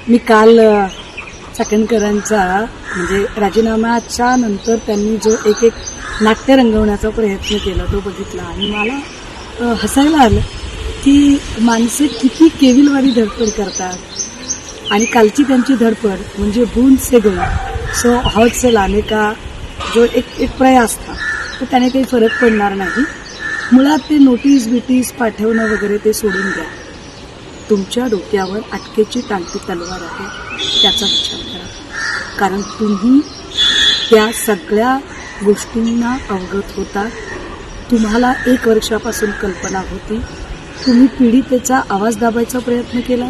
मी काल चाकणकरांचा म्हणजे राजीनाम्याच्या नंतर त्यांनी जो एक नाट्य रंगवण्याचा प्रयत्न केला तो बघितला आणि मला हसायला आलं की माणसे किती केविलवारी धडपड करतात आणि कालची त्यांची धडपड म्हणजे बूंद से गई सो हौद से लाने का जो एक प्रयास था तो त्याने काही फरक पडणार नाही. मुळात ते नोटीस बिटीस पाठवणं वगैरे ते सोडून द्या. तुमच्या डोक्यावर अटकेची टांगती तलवार आहे त्याचा विचार करा. कारण तुम्ही त्या सगळ्या गोष्टींना अवगत होता. तुम्हाला 1 वर्षापासून कल्पना होती. तुम्ही पीडितेचा आवाज दाबायचा प्रयत्न केला.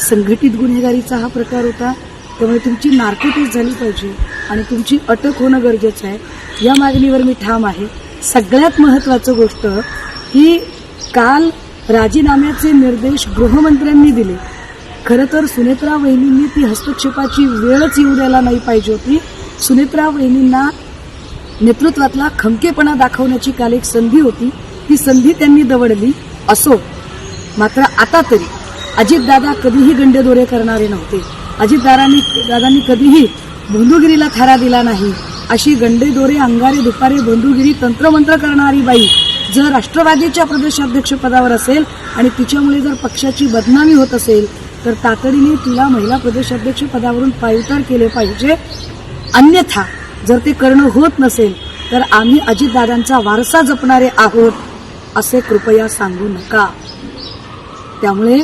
संघटित गुन्हेगारीचा हा प्रकार होता. त्यामुळे तुमची नार्कोटिक्स झाली पाहिजे आणि तुमची अटक होणं गरजेचं आहे. या मागणीवर मी ठाम आहे. सगळ्यात महत्त्वाचं गोष्ट ही काल राजीनाम्याचे निर्देश गृहमंत्र्यांनी दिले. खरं तर सुनेत्रा वहिनींनी ती हस्तक्षेपाची वेळच येऊ द्यायला नाही पाहिजे होती. सुनेत्रा वहिनींना नेतृत्वातला खमकेपणा दाखवण्याची काल एक संधी होती. ती संधी त्यांनी दवडली. असो, मात्र आता तरी अजितदादा कधीही गंडेदोरे करणारे नव्हते. अजितदादांनी कधीही बंधुगिरीला थारा दिला नाही. अशी गंडेदोरे अंगारे दुपारे बंधुगिरी तंत्रमंत्र करणारी बाई जर राष्ट्रवादीच्या प्रदेशाध्यक्षपदावर असेल आणि तिच्यामुळे जर पक्षाची बदनामी होत असेल तर तातडीने तिला महिला प्रदेशाध्यक्ष पदावरून पायउतार केले पाहिजे. अन्यथा जर ते करणं होत नसेल तर आम्ही अजितदादांचा वारसा जपणारे आहोत असे कृपया सांगू नका. त्यामुळे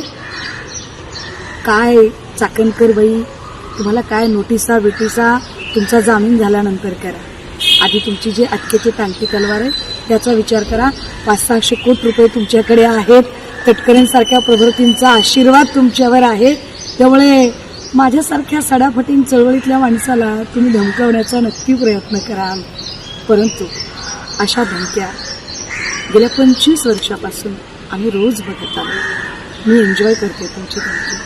काय चाकणकर बाई, तुम्हाला काय नोटिसा बिटिसा तुमचा जामीन झाल्यानंतर करा. आधी तुमची जी अटकेची टांगती तलवार आहे त्याचा विचार करा. 500-600 कोटी रुपये तुमच्याकडे आहेत. तटकरेंसारख्या प्रवृत्तींचा आशीर्वाद तुमच्यावर आहे. त्यामुळे माझ्यासारख्या सडाफटीन चळवळीतल्या माणसाला तुम्ही धमकावण्याचा नक्की प्रयत्न कराल. परंतु अशा धमक्या गेल्या 25 वर्षापासून आम्ही रोज बघत आलो. मी एन्जॉय करते तुमची धमकी.